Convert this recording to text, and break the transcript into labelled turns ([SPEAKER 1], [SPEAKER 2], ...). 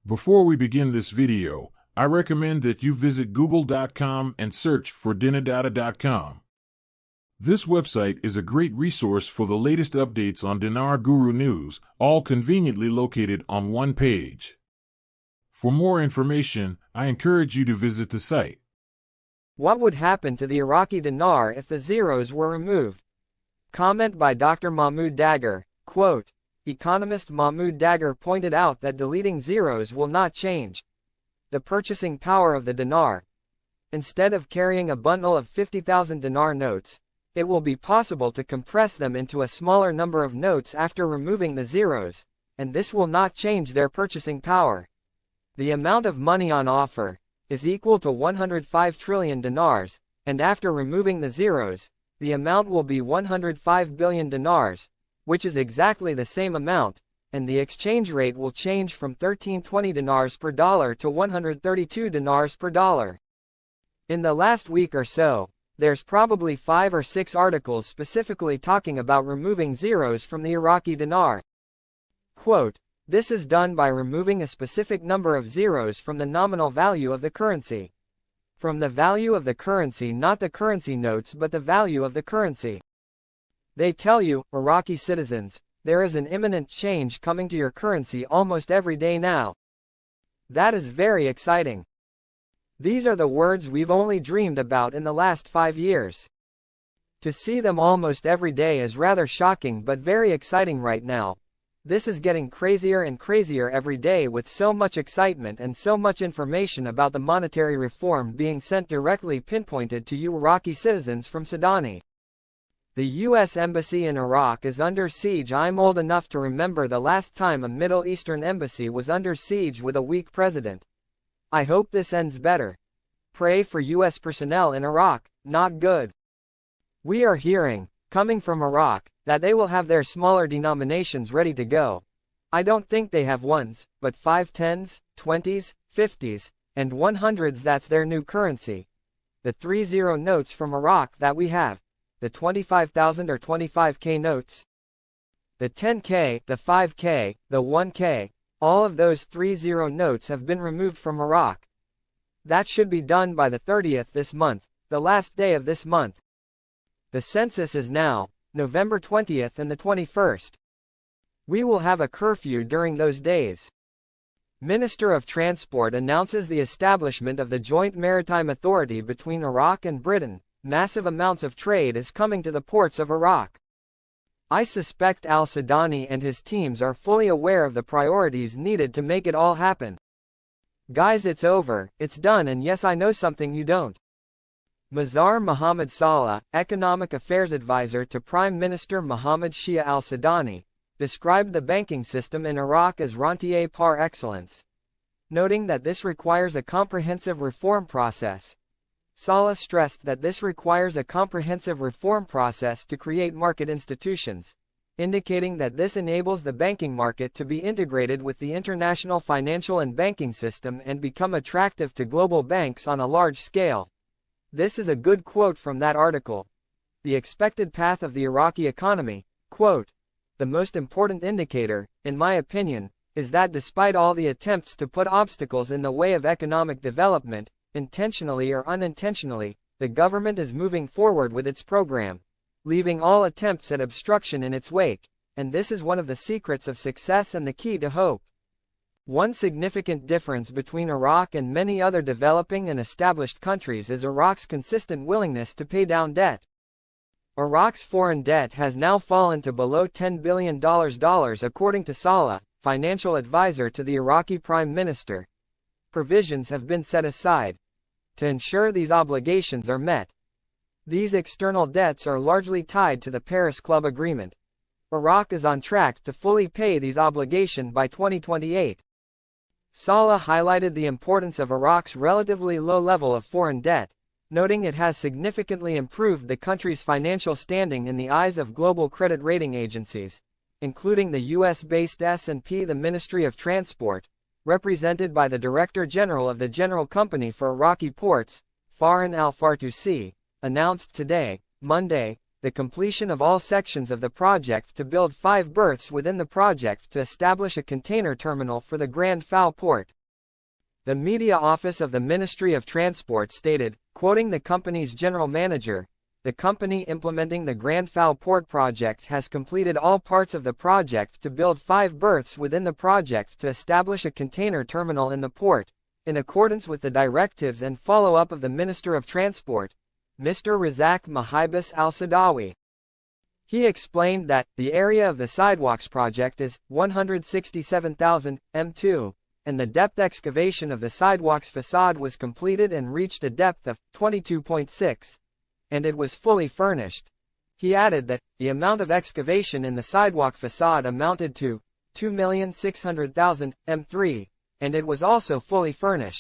[SPEAKER 1] Before we begin this video, I recommend that you visit google.com and search for dinardata.com. This website is a great resource for the latest updates on Dinar Guru news, all conveniently located on one page. For more information, I encourage you to visit the site.
[SPEAKER 2] What would happen to the Iraqi dinar if the zeros were removed? Comment by Dr. Mahmoud Dagher, quote, Economist Mahmoud Dagher pointed out that deleting zeros will not change the purchasing power of the dinar. Instead of carrying a bundle of 50,000 dinar notes, it will be possible to compress them into a smaller number of notes after removing the zeros, and this will not change their purchasing power. The amount of money on offer is equal to 105 trillion dinars, and after removing the zeros, the amount will be 105 billion dinars, which is exactly the same amount, and the exchange rate will change from 1320 dinars per dollar to 132 dinars per dollar. In the last week or so, there's probably 5 or 6 articles specifically talking about removing zeros from the Iraqi dinar. Quote, this is done by removing a specific number of zeros from the nominal value of the currency. From the value of the currency, not the currency notes but the value of the currency. They tell you, Iraqi citizens, there is an imminent change coming to your currency almost every day now. That is very exciting. These are the words we've only dreamed about in the last 5 years. To see them almost every day is rather shocking but very exciting right now. This is getting crazier and crazier every day with so much excitement and so much information about the monetary reform being sent directly pinpointed to you Iraqi citizens from Sudani. The U.S. Embassy in Iraq is under siege. I'm old enough to remember the last time a Middle Eastern embassy was under siege with a weak president. I hope this ends better. Pray for U.S. personnel in Iraq, not good. We are hearing, coming from Iraq, that they will have their smaller denominations ready to go. I don't think they have ones, but 5 10s, 20s, 50s, and 100s. That's their new currency. The 30 notes from Iraq that we have. The 25,000 or 25K notes. The 10K, the 5K, the 1K, all of those 30 notes have been removed from Iraq. That should be done by the 30th this month, the last day of this month. The census is now, November 20th and the 21st. We will have a curfew during those days. Minister of Transport announces the establishment of the Joint Maritime Authority between Iraq and Britain. Massive amounts of trade is coming to the ports of Iraq. I suspect al-Sudani and his teams are fully aware of the priorities needed to make it all happen. Guys, it's over, it's done, and yes, I know something you don't. Mazhar Mohammed Saleh, Economic Affairs Advisor to Prime Minister Mohammed Shia al-Sudani, described the banking system in Iraq as rentier par excellence, noting that this requires a comprehensive reform process. Saleh stressed that this requires a comprehensive reform process to create market institutions, indicating that this enables the banking market to be integrated with the international financial and banking system and become attractive to global banks on a large scale. This is a good quote from that article. The expected path of the Iraqi economy, quote, the most important indicator, in my opinion, is that despite all the attempts to put obstacles in the way of economic development, intentionally or unintentionally, the government is moving forward with its program, leaving all attempts at obstruction in its wake, and this is one of the secrets of success and the key to hope. One significant difference between Iraq and many other developing and established countries is Iraq's consistent willingness to pay down debt. Iraq's foreign debt has now fallen to below $10 billion according to Saleh, financial advisor to the Iraqi Prime Minister. Provisions have been set aside to ensure these obligations are met. These external debts are largely tied to the Paris Club Agreement. Iraq is on track to fully pay these obligations by 2028. Saleh highlighted the importance of Iraq's relatively low level of foreign debt, noting it has significantly improved the country's financial standing in the eyes of global credit rating agencies, including the US-based S&P. The Ministry of Transport, represented by the Director General of the General Company for Iraqi Ports, Farhan Al-Fartusi, announced today, Monday, the completion of all sections of the project to build 5 berths within the project to establish a container terminal for the Grand Foul port. The media office of the Ministry of Transport stated, quoting the company's general manager, "The company implementing the Grand Foul port project has completed all parts of the project to build 5 berths within the project to establish a container terminal in the port, in accordance with the directives and follow-up of the Minister of Transport, Mr. Razak Mahibus Al-Sadawi." He explained that, the area of the sidewalks project is 167,000 m2, and the depth excavation of the sidewalks facade was completed and reached a depth of 22.6, and it was fully furnished. He added that, the amount of excavation in the sidewalk facade amounted to 2,600,000 m3, and it was also fully furnished.